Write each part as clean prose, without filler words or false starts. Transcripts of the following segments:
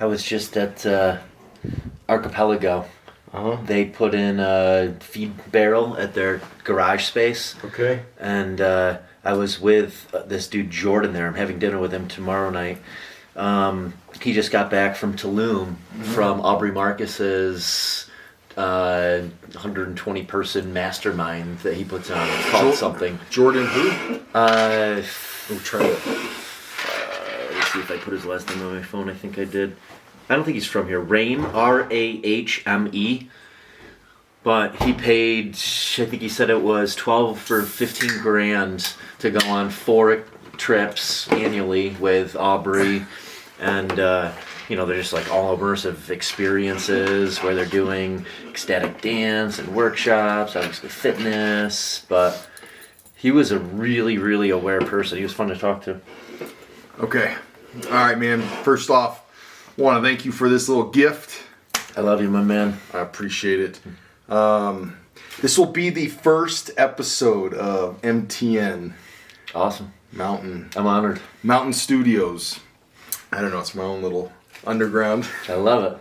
I was just at Archipelago. They put in a feed barrel at their garage space. Okay. And I was with this dude Jordan there. I'm having dinner with him tomorrow night. He just got back from Tulum from Aubrey Marcus's 120 person mastermind that he puts on. It's called something. Jordan who? We'll try it. Let's see if I put his last name on my phone. I think I did. I don't think he's from here. Rahme, Rahme. But he paid, I think he said it was 12 or 15 grand to go on 4 trips annually with Aubrey. And, they're just like all immersive experiences where they're doing ecstatic dance and workshops, obviously fitness. But he was a really, really aware person. He was fun to talk to. Okay. All right, man. First off, I want to thank you for this little gift. I love you, my man. I appreciate it. This will be the first episode of MTN. Awesome. Mountain. I'm honored. Mountain Studios. I don't know. It's my own little underground. I love it.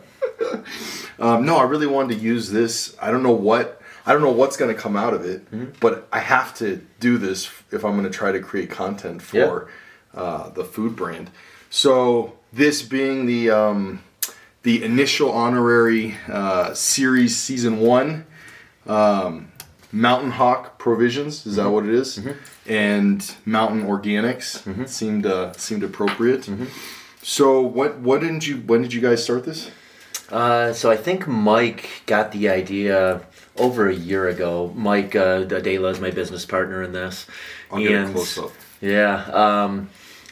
No, I really wanted to use this. I don't know what's going to come out of it, but I have to do this if I'm going to try to create content for the food brand. So this being the initial honorary series, season 1, Mountain Hawk Provisions, is that what it is? And Mountain Organics seemed appropriate. So when did you guys start this? So I think Mike got the idea over a year ago. Mike Adela is my business partner in this. I'll get a close up. Yeah.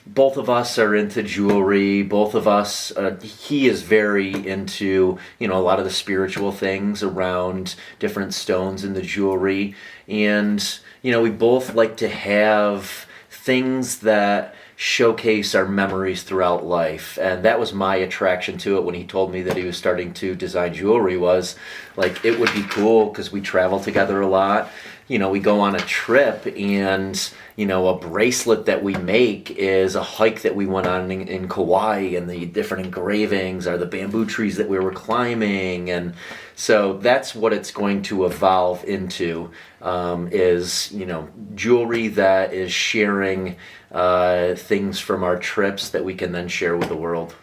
Both of us are into jewelry. Both of us, he is very into, a lot of the spiritual things around different stones in the jewelry. And, we both like to have things that showcase our memories throughout life. And that was my attraction to it when he told me that he was starting to design jewelry, was like, it would be cool because we travel together a lot. We go on a trip and, a bracelet that we make is a hike that we went on in Kauai, and the different engravings are the bamboo trees that we were climbing. And so that's what it's going to evolve into, is, jewelry that is sharing things from our trips that we can then share with the world.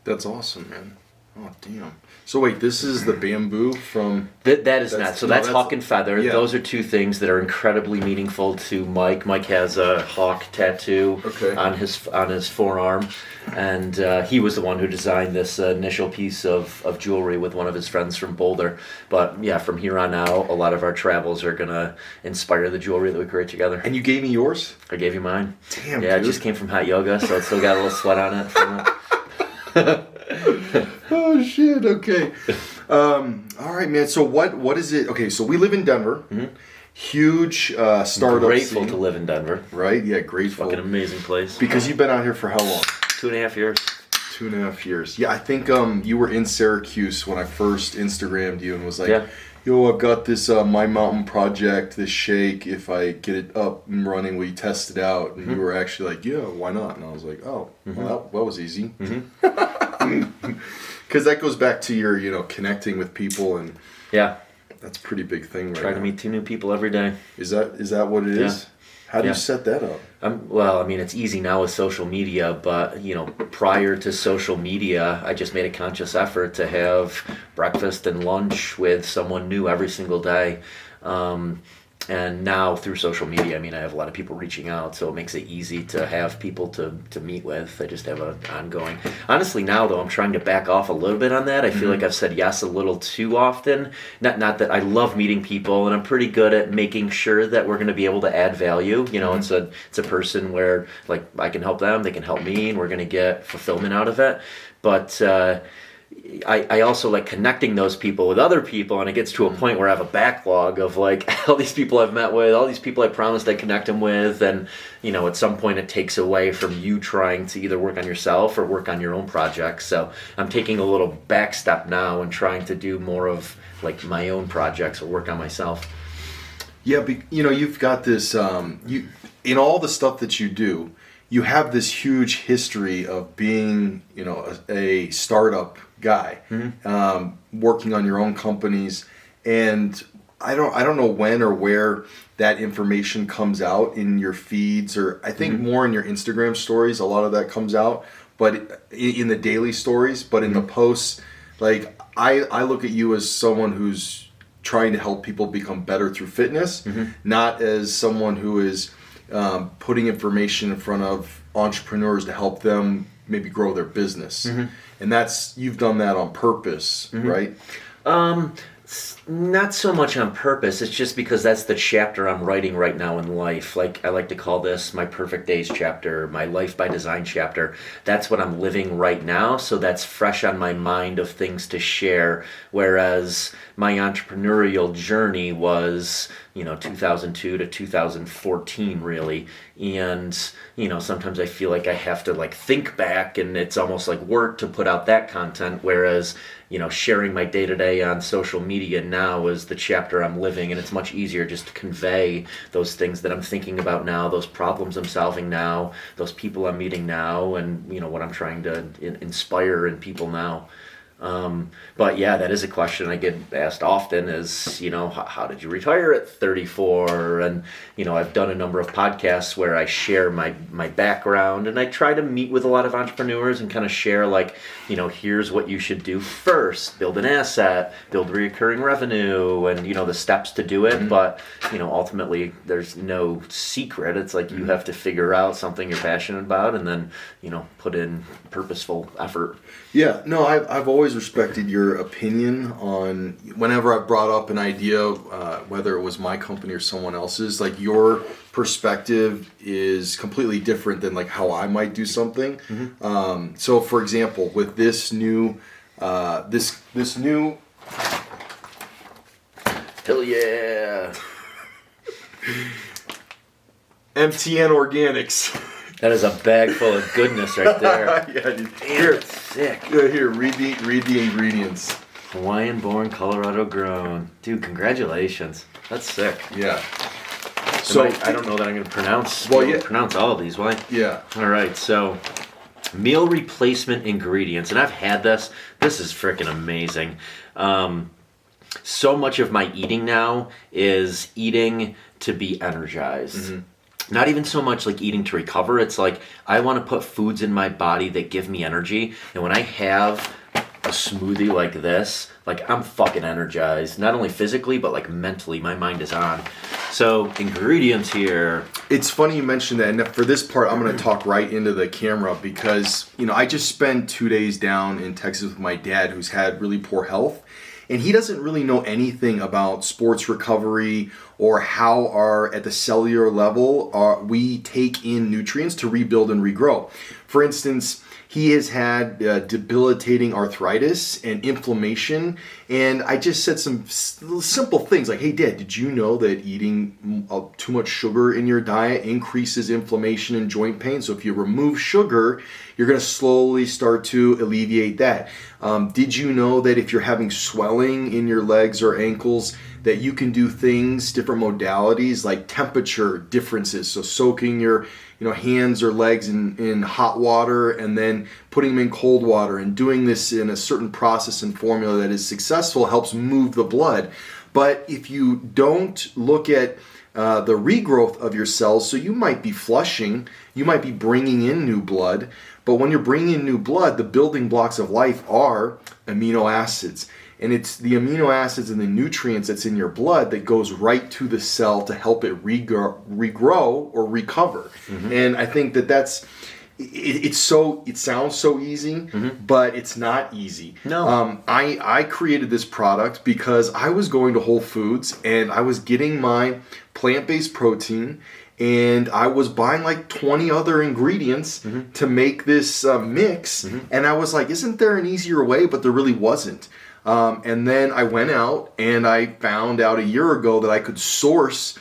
That's awesome, man. Oh, damn. So wait, this is the bamboo from... That is not. So that's hawk and feather. Yeah. Those are two things that are incredibly meaningful to Mike. Mike has a hawk tattoo on his forearm. And he was the one who designed this initial piece of jewelry with one of his friends from Boulder. But yeah, from here on out, a lot of our travels are going to inspire the jewelry that we create together. And you gave me yours? I gave you mine. Damn, yeah, dude. It just came from hot yoga, so it's still got a little sweat on it from it. Oh shit, okay. All right, man. So what is it? Okay, so we live in Denver. Huge startup Grateful scene. to live in Denver. Right? Yeah, grateful. Fucking amazing place. Because you've been out here for how long? 2.5 years. 2.5 years. Yeah, I think you were in Syracuse when I first Instagrammed you and was like, yo, I've got this My Mountain project, this shake. If I get it up and running, will you test it out? And you were actually like, yeah, why not? And I was like, oh, well, that was easy. Because that goes back to your, connecting with people, and that's a pretty big thing right now. Try to meet 2 new people every day. Is that what it is? How do you set that up? It's easy now with social media, but, prior to social media, I just made a conscious effort to have breakfast and lunch with someone new every single day. And now through social media, I have a lot of people reaching out, so it makes it easy to have people to meet with. I just have an ongoing... Honestly, now, though, I'm trying to back off a little bit on that. I feel like I've said yes a little too often. Not that I love meeting people, and I'm pretty good at making sure that we're going to be able to add value. It's a person where, like, I can help them, they can help me, and we're going to get fulfillment out of it. But... I also like connecting those people with other people, and it gets to a point where I have a backlog of like all these people I've met with, all these people I promised I'd connect them with, and at some point it takes away from you trying to either work on yourself or work on your own projects. So I'm taking a little back step now and trying to do more of like my own projects or work on myself. Yeah, but you've got this in all the stuff that you do. you have this huge history of being, a startup guy, working on your own companies, and I don't know when or where that information comes out in your feeds, or I think more in your Instagram stories. A lot of that comes out, but in the daily stories, but in the posts, like I look at you as someone who's trying to help people become better through fitness, not as someone who is putting information in front of entrepreneurs to help them maybe grow their business. And you've done that on purpose, right? Not so much on purpose. It's just because that's the chapter I'm writing right now in life. Like I like to call this my perfect days chapter, my life by design chapter. That's what I'm living right now. So that's fresh on my mind of things to share. Whereas my entrepreneurial journey was, 2002 to 2014 really. And, sometimes I feel like I have to think back, and it's almost like work to put out that content. Whereas, sharing my day-to-day on social media now is the chapter I'm living, and it's much easier just to convey those things that I'm thinking about now, those problems I'm solving now, those people I'm meeting now, and what I'm trying to inspire in people now. But yeah, that is a question I get asked often is, how did you retire at 34? And, I've done a number of podcasts where I share my background, and I try to meet with a lot of entrepreneurs and kind of share here's what you should do first, build an asset, build recurring revenue, and, the steps to do it. But, ultimately there's no secret. It's like you have to figure out something you're passionate about and then, put in purposeful effort. Yeah, no, I've always respected your opinion on whenever I've brought up an idea, whether it was my company or someone else's. Like your perspective is completely different than how I might do something. So, for example, with this new, this new, hell yeah, MTN Organics. That is a bag full of goodness right there. Yeah, dude. Here, it's sick. Here, read the ingredients. Hawaiian-born, Colorado-grown. Dude, congratulations. That's sick. Yeah. So I don't know that I'm going to pronounce all of these. Why? Yeah. All right. So meal replacement ingredients, and I've had this. This is freaking amazing. So much of my eating now is eating to be energized. Not even so much eating to recover. It's I want to put foods in my body that give me energy. And when I have a smoothie like this, I'm fucking energized. Not only physically, but mentally. My mind is on. So ingredients here. It's funny you mentioned that. And for this part, I'm going to talk right into the camera because, I just spent 2 days down in Texas with my dad who's had really poor health. And he doesn't really know anything about sports recovery or how at the cellular level we take in nutrients to rebuild and regrow. For instance, he has had debilitating arthritis and inflammation. And I just said some simple things like, hey, Dad, did you know that eating too much sugar in your diet increases inflammation and joint pain? So if you remove sugar, you're going to slowly start to alleviate that. Did you know that if you're having swelling in your legs or ankles, that you can do things, different modalities like temperature differences? So soaking your hands or legs in hot water and then putting them in cold water and doing this in a certain process and formula that is successful helps move the blood. But if you don't look at the regrowth of your cells, so you might be flushing, you might be bringing in new blood, but when you're bringing in new blood, the building blocks of life are amino acids. And it's the amino acids and the nutrients that's in your blood that goes right to the cell to help it regrow or recover. And I think that's it sounds so easy, but it's not easy. No. I created this product because I was going to Whole Foods and I was getting my plant-based protein and I was buying 20 other ingredients to make this mix. And I was like, isn't there an easier way? But there really wasn't. And then I went out and I found out a year ago that I could source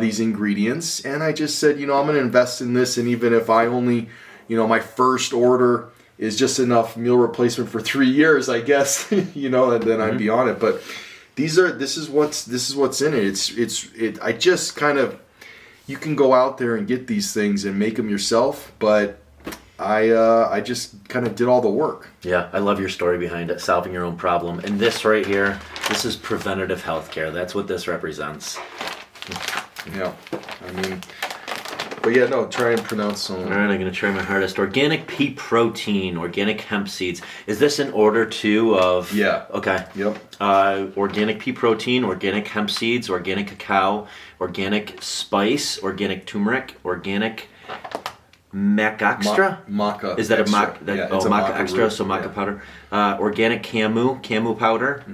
these ingredients. And I just said, I'm going to invest in this. And even if I only, my first order is just enough meal replacement for 3 years, I guess, and then I'd be on it. But this is what's in it. I just kind of, you can go out there and get these things and make them yourself, but I just kind of did all the work. Yeah, I love your story behind it, solving your own problem. And this right here, this is preventative healthcare. That's what this represents. Yeah, I mean, but yeah, no, try and pronounce some. All right, I'm going to try my hardest. Organic pea protein, organic hemp seeds. Is this in order too of... Yeah. Okay. Yep. Organic pea protein, organic hemp seeds, organic cacao, organic spice, organic turmeric, organic maca extra. Maca. Is that extra. a maca? Yeah, oh, it's a maca maca extra, root. so maca Yeah. powder. Organic camu powder.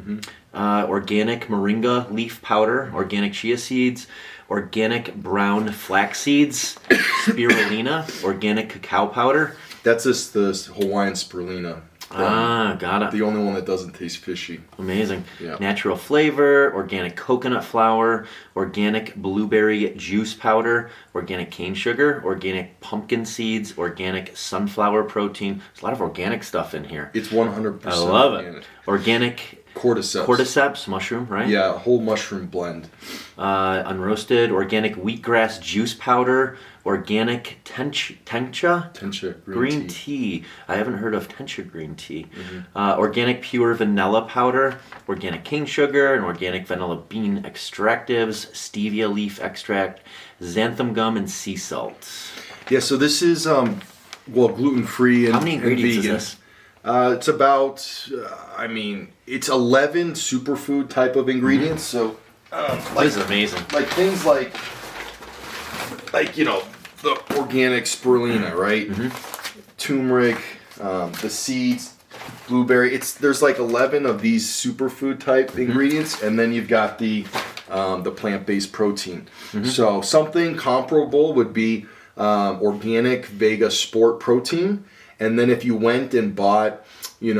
Organic moringa leaf powder, organic chia seeds, organic brown flax seeds, spirulina, organic cacao powder. That's just the Hawaiian spirulina. Got it. The only one that doesn't taste fishy. Amazing. Yeah. Natural flavor, organic coconut flour, organic blueberry juice powder, organic cane sugar, organic pumpkin seeds, organic sunflower protein. There's a lot of organic stuff in here. It's 100%. I love it. organic. Organic Cordyceps. mushroom, right? Yeah, a whole mushroom blend. Unroasted, organic wheatgrass juice powder, organic tencha green tea. I haven't heard of tencha green tea. Organic pure vanilla powder, organic cane sugar, and organic vanilla bean extractives, stevia leaf extract, xanthan gum, and sea salt. Yeah, so this is gluten-free and How many ingredients and vegan. is this? It's about, it's 11 superfood type of ingredients. So, This is amazing. like things like the organic spirulina, right? Turmeric, the seeds, blueberry. There's like 11 of these superfood type ingredients, and then you've got the plant-based protein. So something comparable would be organic Vega Sport protein. And then if you went and bought, the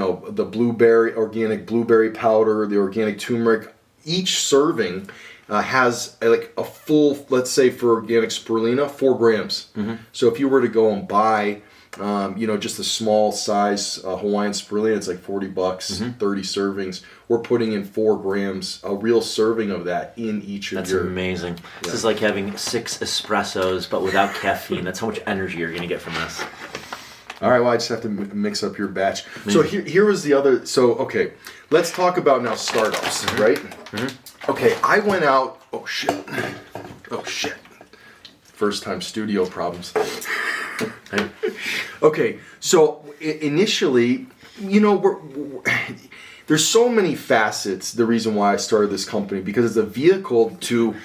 organic blueberry powder, the organic turmeric, each serving has like a full, let's say for organic spirulina, 4 grams. So if you were to go and buy, just a small size Hawaiian spirulina, it's like $40, 30 servings. We're putting in 4 grams, a real serving of that in each of That's your... amazing. Yeah. This is like having 6 espressos, but without caffeine. That's how much energy you're going to get from this. All right, well, I just have to mix up your batch. So here was the other... So, okay, let's talk about now startups, right? Okay, I went out... Oh, shit. First time studio problems. Okay, so initially, there's so many facets, the reason why I started this company, because it's a vehicle to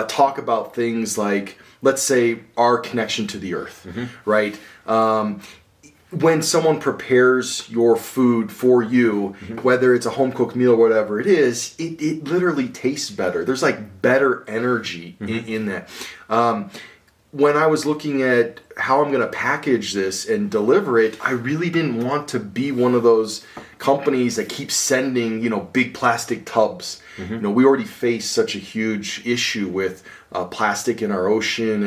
talk about things like, let's say, our connection to the earth, right? When someone prepares your food for you, whether it's a home cooked meal or whatever it is, it literally tastes better. There's like better energy in that. When I was looking at how I'm going to package this and deliver it, I really didn't want to be one of those companies that keep sending, big plastic tubs. We already face such a huge issue with plastic in our ocean,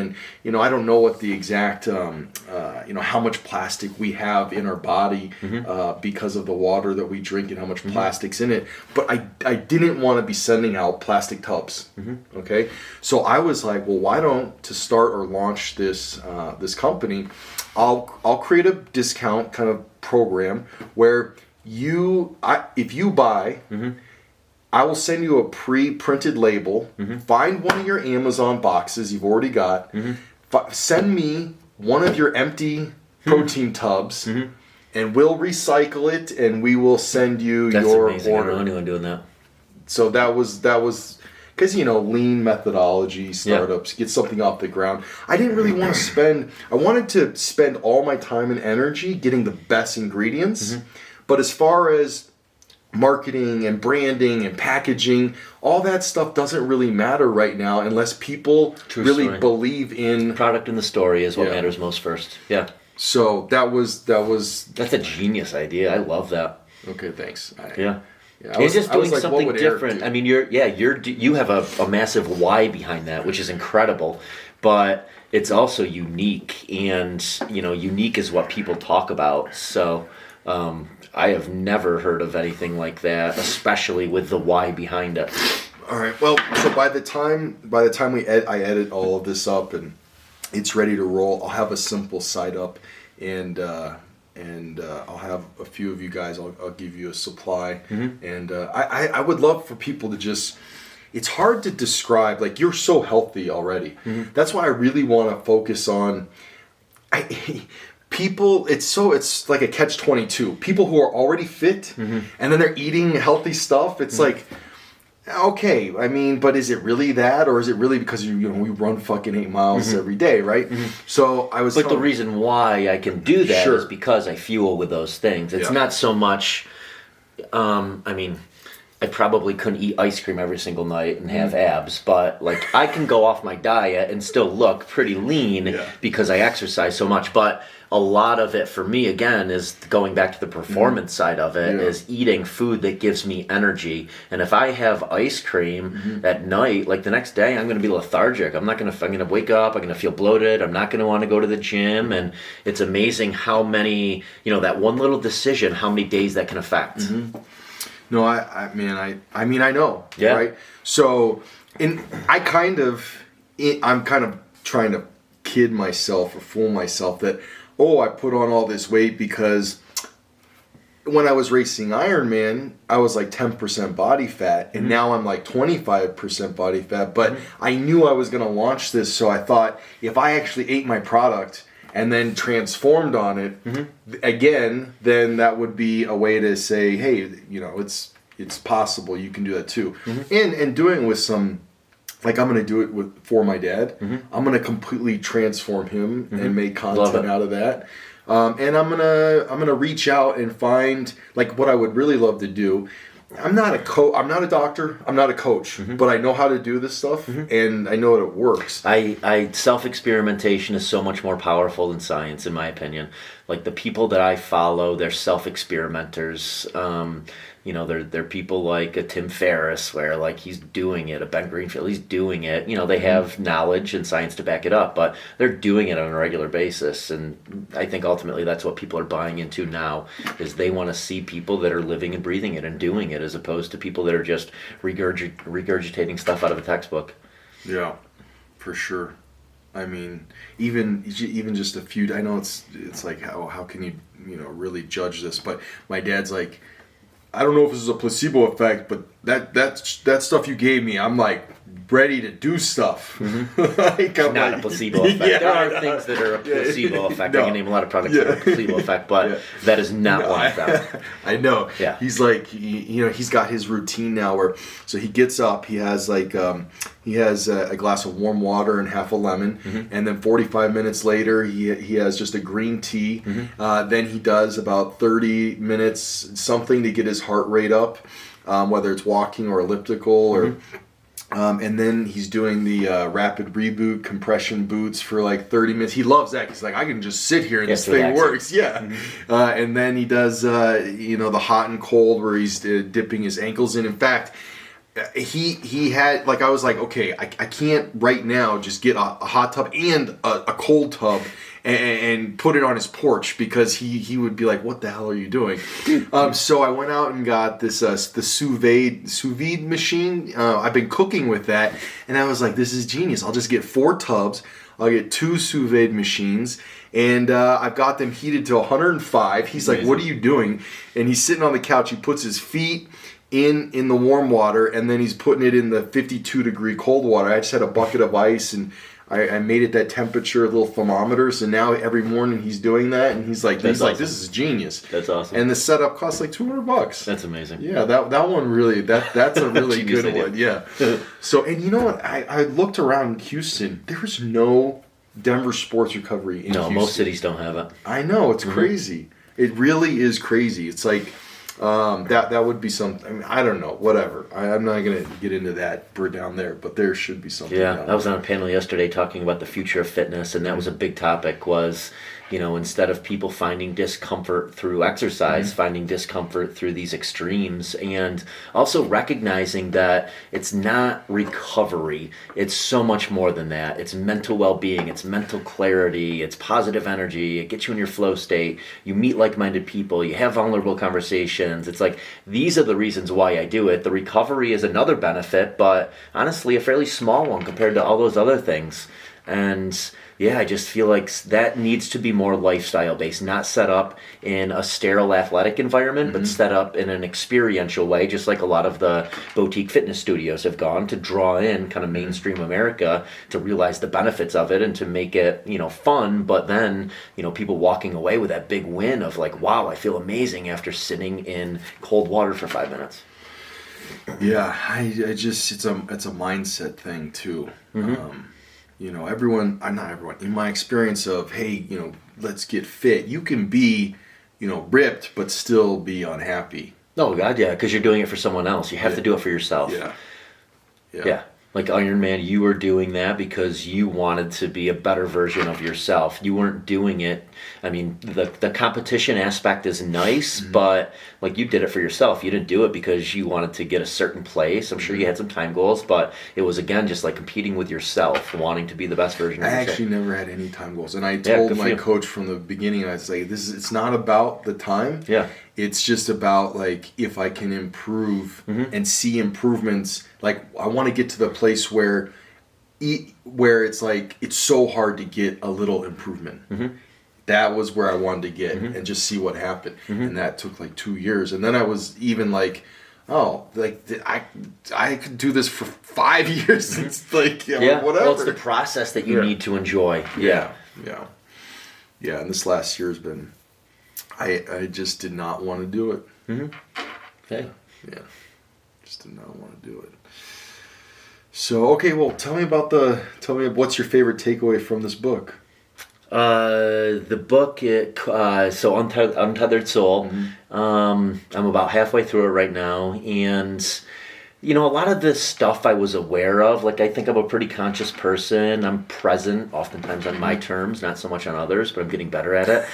and I don't know what the exact, how much plastic we have in our body because of the water that we drink and how much plastic's in it. But I didn't want to be sending out plastic tubs. Okay, so I was like, well, why don't to start or launch this company, I'll create a discount kind of program where if you buy. I will send you a pre-printed label. Find one of your Amazon boxes you've already got. Send me one of your empty protein tubs, and we'll recycle it, and we will send you That's your amazing. order. I don't know anyone doing that. So that was because lean methodology, startups, get something off the ground. I didn't really want to spend. I wanted to spend all my time and energy getting the best ingredients, but as far as marketing and branding and packaging, all that stuff doesn't really matter right now unless people really believe in product in the story is what Yeah. matters most first. Yeah. So that's a genius idea. I love that. okay. Thanks. Yeah. I You're was- just I was doing like, what something would Eric different. do? I mean, you have a massive why behind that, which is incredible, but it's also unique, and unique is what people talk about. So I have never heard of anything like that, especially with the why behind it. All right. Well, so by the time I edit all of this up and it's ready to roll, I'll have a simple site up, and I'll have a few of you guys. I'll give you a supply, and I would love for people to just. It's hard to describe. Like, you're so healthy already. That's why I really want to focus on. People, it's like a catch-22. People who are already fit, and then they're eating healthy stuff. It's like. Okay, I mean, but is it really that, or is it really because we run fucking 8 miles every day, right? So I was. But the reason why I can do that is because I fuel with those things. It's not so much. I mean, I probably couldn't eat ice cream every single night and have abs, but like I can go off my diet and still look pretty lean because I exercise so much. But a lot of it for me, again, is going back to the performance side of it, is eating food that gives me energy. And if I have ice cream at night, like the next day, I'm going to be lethargic. I'm going to wake up, I'm going to feel bloated, I'm not going to want to go to the gym. And it's amazing how many, that one little decision, how many days that can affect. No, I mean, I know, yeah. Right? So, I'm kind of trying to kid myself or fool myself that, I put on all this weight because when I was racing Ironman, I was like 10% body fat, and now I'm like 25% body fat, but I knew I was going to launch this, so I thought if I actually ate my product and then transformed on it again, then that would be a way to say, hey, it's possible, you can do that too. And doing it with some, like I'm going to do it for my dad. I'm going to completely transform him and make content out of that. And I'm gonna reach out and find, like, what I would really love to do. I'm not I'm not a doctor. I'm not a coach, but I know how to do this stuff, and I know that it works. I self-experimentation is so much more powerful than science, in my opinion. Like, the people that I follow, they're self-experimenters. They're people like a Tim Ferriss, where like he's doing it, a Ben Greenfield, he's doing it. They have knowledge and science to back it up, but they're doing it on a regular basis. And I think ultimately that's what people are buying into now, is they want to see people that are living and breathing it and doing it, as opposed to people that are just regurgitating stuff out of a textbook. Yeah, for sure. I mean, even just a few. I know it's like how can you really judge this? But my dad's like, I don't know if this is a placebo effect, but that stuff you gave me, I'm like ready to do stuff. Like, not a placebo effect. There are things that are a placebo effect. I can name a lot of products that are a placebo effect, but that is not one of them. I know. Yeah. He's like, he's got his routine now where, so he gets up, he has like, he has a glass of warm water and half a lemon, and then 45 minutes later, he has just a green tea. Then he does about 30 minutes, something to get his heart rate up, whether it's walking or elliptical or... and then he's doing the rapid reboot compression boots for like 30 minutes. He loves that. He's like, I can just sit here and this thing works. Yeah. And then he does, the hot and cold where he's dipping his ankles in. In fact, he had, like, I was like, okay, I can't right now just get a hot tub and a cold tub and put it on his porch, because he would be like, what the hell are you doing? So I went out and got this the sous vide machine. I've been cooking with that, and I was like, this is genius. I'll just get 4 tubs. I'll get 2 sous vide machines, and I've got them heated to 105. He's like, what are you doing? And he's sitting on the couch. He puts his feet in the warm water, and then he's putting it in the 52-degree cold water. I just had a bucket of ice, and I made it that temperature, a little thermometer. So now every morning he's doing that, and he's like, this is genius. That's awesome. And the setup costs like $200. That's amazing. Yeah, that one really, that's a really good one. Yeah. So, and you know what? I looked around Houston. There's no Denver sports recovery in Houston. No, most cities don't have it. I know, it's crazy. It really is crazy. It's like, that would be something. I mean, I don't know, whatever. I'm not going to get into that. We're down there, but there should be something. Yeah, I was on a panel yesterday talking about the future of fitness, and that was a big topic, was instead of people finding discomfort through exercise, finding discomfort through these extremes, and also recognizing that it's not recovery. It's so much more than that. It's mental well-being, it's mental clarity, it's positive energy, it gets you in your flow state, you meet like-minded people, you have vulnerable conversations. It's like, these are the reasons why I do it. The recovery is another benefit, but honestly a fairly small one compared to all those other things. And yeah, I just feel like that needs to be more lifestyle based, not set up in a sterile athletic environment, but set up in an experiential way, just like a lot of the boutique fitness studios have gone to draw in kind of mainstream America to realize the benefits of it and to make it, fun. But then, people walking away with that big win of like, wow, I feel amazing after sitting in cold water for 5 minutes. Yeah, I just, it's a mindset thing too. Everyone, not everyone, in my experience of, hey, let's get fit, you can be, ripped, but still be unhappy. Oh, God, yeah, because you're doing it for someone else. You have to do it for yourself. Yeah. Like Iron Man, you were doing that because you wanted to be a better version of yourself. You weren't doing it. I mean, the competition aspect is nice, but like you did it for yourself. You didn't do it because you wanted to get a certain place. I'm sure you had some time goals, but it was, again, just like competing with yourself, wanting to be the best version of yourself. I actually never had any time goals. And I told my coach from the beginning, I was like, it's not about the time. Yeah. It's just about like if I can improve and see improvements. Like I want to get to the place where it's like it's so hard to get a little improvement. That was where I wanted to get and just see what happened. And that took like 2 years. And then I was even like, oh, like I could do this for 5 years. It's like, whatever. Well, it's the process that you need to enjoy. Yeah. And this last year has been. I just did not want to do it. Okay. Yeah. Just did not want to do it. So, okay, well, tell me what's your favorite takeaway from this book? The book, so Untethered Soul. I'm about halfway through it right now, and a lot of this stuff I was aware of. Like, I think I'm a pretty conscious person. I'm present, oftentimes on my terms, not so much on others, but I'm getting better at it.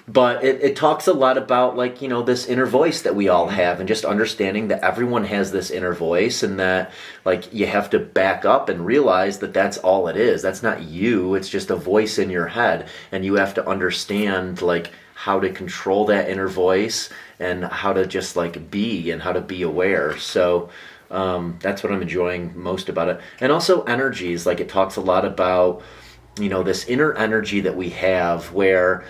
But it talks a lot about, like, this inner voice that we all have, and just understanding that everyone has this inner voice, and that, like, you have to back up and realize that that's all it is. That's not you. It's just a voice in your head, and you have to understand, like, how to control that inner voice and how to just, like, be and how to be aware. So that's what I'm enjoying most about it. And also energies. Like, it talks a lot about, this inner energy that we have where,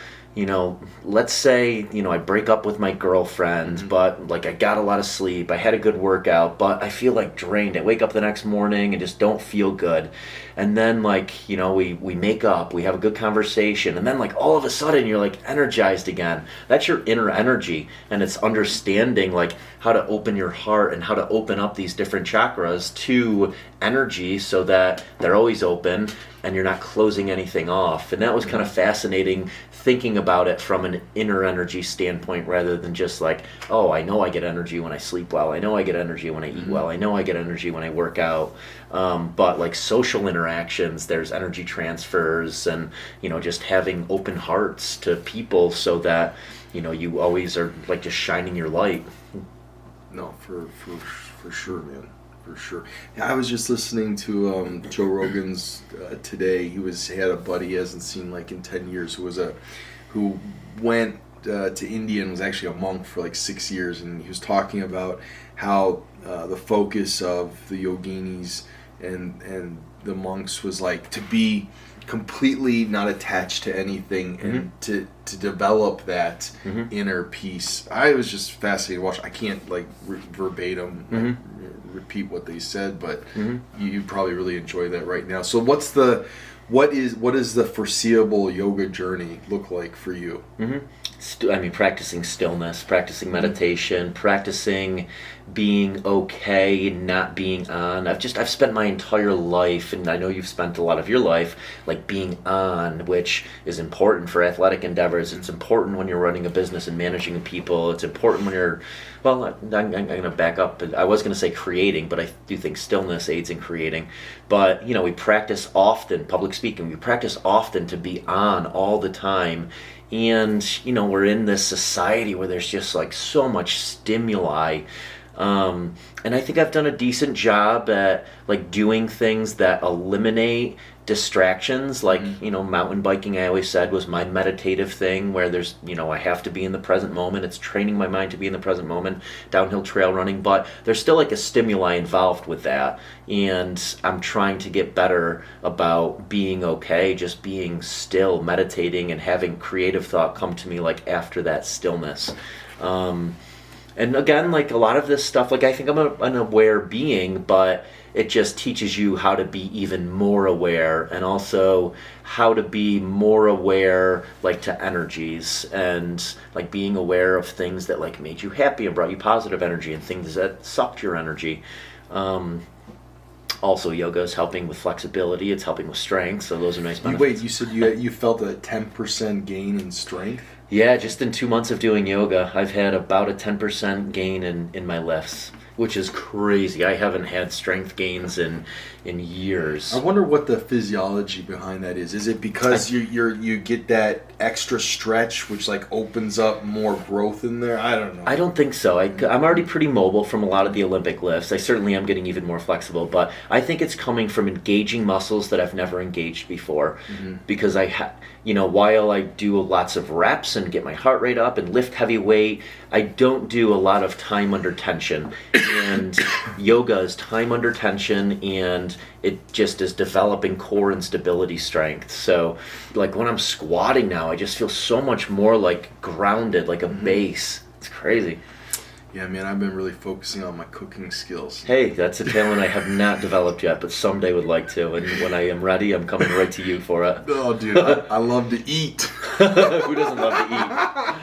let's say, I break up with my girlfriend, but like I got a lot of sleep, I had a good workout, but I feel like drained. I wake up the next morning and just don't feel good. And then like, we make up, we have a good conversation, and then like all of a sudden you're like energized again. That's your inner energy, and it's understanding like how to open your heart and how to open up these different chakras to energy so that they're always open and you're not closing anything off. And that was kind of fascinating, thinking about it from an inner energy standpoint rather than just like, oh, I know I get energy when I sleep well, I know I get energy when I eat well, I know I get energy when I work out. But like social interactions, there's energy transfers, and just having open hearts to people so that you always are like just shining your light. No, for sure, man. For sure. Yeah, I was just listening to Joe Rogan's today. He had a buddy he hasn't seen like in 10 years who went to India and was actually a monk for like 6 years, and he was talking about how the focus of the yoginis and the monks was like to be completely not attached to anything and to develop that inner peace. I was just fascinated to watch. I can't like verbatim repeat what they said, but you probably really enjoy that right now. So what is the foreseeable yoga journey look like for you? Practicing stillness, practicing meditation, practicing being okay, not being on. I've spent my entire life, and I know you've spent a lot of your life, like being on, which is important for athletic endeavors. It's important when you're running a business and managing people. It's important when you're, well, I'm going to back up. I was going to say creating, but I do think stillness aids in creating. But, we practice often, public speaking, we practice often to be on all the time. And, we're in this society where there's just like so much stimuli. And I think I've done a decent job at like doing things that eliminate distractions. Like, mountain biking, I always said, was my meditative thing, where there's, I have to be in the present moment. It's training my mind to be in the present moment. Downhill trail running, but there's still like a stimuli involved with that. And I'm trying to get better about being okay, just being still, meditating, and having creative thought come to me like after that stillness. And again, like a lot of this stuff, like I think I'm an aware being, but it just teaches you how to be even more aware, and also how to be more aware like to energies, and like being aware of things that like made you happy and brought you positive energy, and things that sucked your energy. Also, yoga is helping with flexibility. It's helping with strength. So those are nice benefits. Wait, you said you felt a 10% gain in strength? Yeah, just in 2 months of doing yoga, I've had about a 10% gain in my lifts, which is crazy. I haven't had strength gains in years. I wonder what the physiology behind that is. Is it because you get that extra stretch, which like opens up more growth in there? I don't know. I don't think so. I'm already pretty mobile from a lot of the Olympic lifts. I certainly am getting even more flexible, but I think it's coming from engaging muscles that I've never engaged before. Mm-hmm. Because while I do lots of reps and get my heart rate up and lift heavy weight, I don't do a lot of time under tension. And yoga is time under tension, and it just is developing core and stability strength. So like when I'm squatting now, I just feel so much more like grounded, like a base. It's crazy. Yeah, man, I've been really focusing on my cooking skills. Hey, that's a talent I have not developed yet, but someday would like to. And when I am ready, I'm coming right to you for it. Oh, dude, I love to eat. Who doesn't love to eat?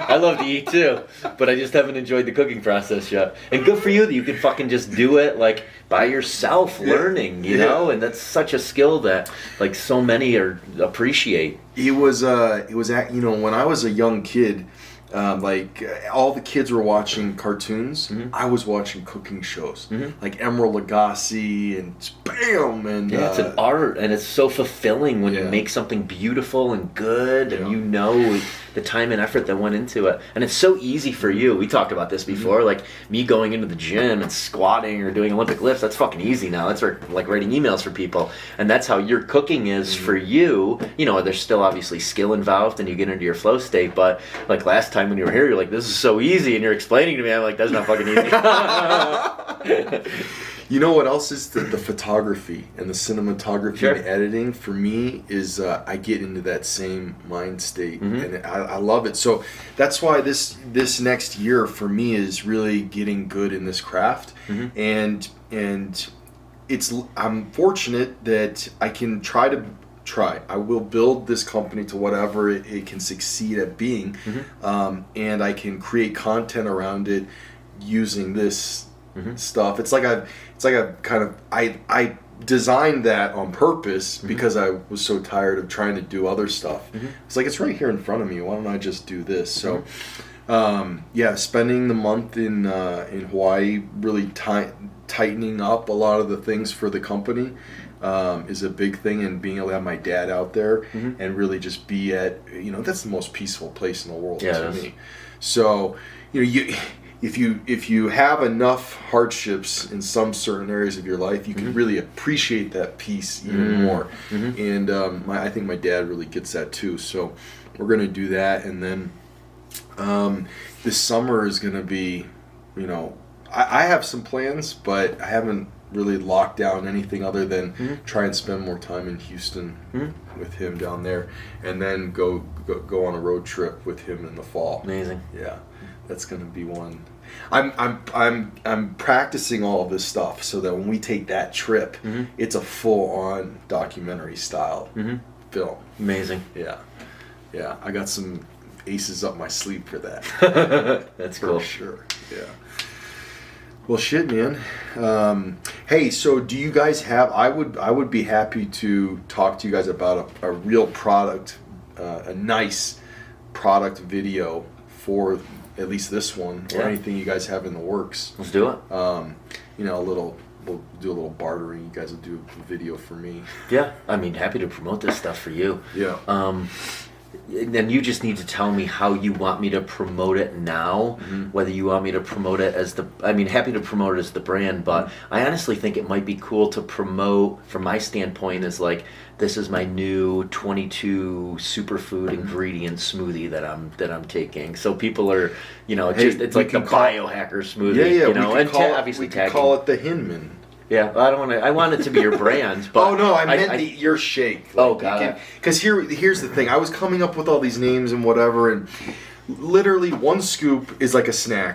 I love to eat too, but I just haven't enjoyed the cooking process yet. And good for you that you can fucking just do it like by yourself, learning, you know? And that's such a skill that like so many appreciate. It was when I was a young kid, all the kids were watching cartoons. Mm-hmm. I was watching cooking shows, like Emeril Lagasse and Spam, and it's an art, and it's so fulfilling when you make something beautiful and good, and the time and effort that went into it. And it's so easy for you. We talked about this before, like me going into the gym and squatting or doing Olympic lifts. That's fucking easy now. That's like writing emails for people, and that's how your cooking is for you. There's still obviously skill involved, and you get into your flow state. But like last time when you were here, you're like, this is so easy, and you're explaining to me, I'm like, that's not fucking easy. You know what else is the photography and the cinematography and editing for me is I get into that same mind state, and I love it. So that's why this next year for me is really getting good in this craft, and I'm fortunate that I can try. I will build this company to whatever it can succeed at being, and I can create content around it using this stuff. It's like I designed that on purpose because I was so tired of trying to do other stuff. It's like, it's right here in front of me. Why don't I just do this? So, spending the month in Hawaii, really tightening up a lot of the things for the company is a big thing, and being able to have my dad out there and really just be at, that's the most peaceful place in the world to me. So, if you have enough hardships in some certain areas of your life, you can really appreciate that peace even more. And I think my dad really gets that too. So we're going to do that, and then this summer is going to be, I have some plans, but I haven't really locked down anything other than try and spend more time in Houston with him down there, and then go on a road trip with him in the fall. Amazing. Yeah, that's going to be one. I'm practicing all of this stuff so that when we take that trip, it's a full-on documentary style film. Amazing. Yeah, I got some aces up my sleeve for that. That's cool. For sure. Yeah. Well, shit, man. Hey, so do you guys have? I would be happy to talk to you guys about a real product, a nice product video for at least this one or anything you guys have in the works. Let's do it. We'll do a little bartering. You guys will do a video for me. Yeah, I mean, happy to promote this stuff for you. Yeah. Then you just need to tell me how you want me to promote it now. Whether you want me to promote it as happy to promote it as the brand, but I honestly think it might be cool to promote, from my standpoint, is like, this is my new 22 superfood ingredient smoothie that I'm taking. So people are, it's like the biohacker smoothie. We could call it the Hinman. Yeah, I want it to be your brand. But oh no, I meant your shake. God. Because here's the thing. I was coming up with all these names and whatever, and literally one scoop is like a snack.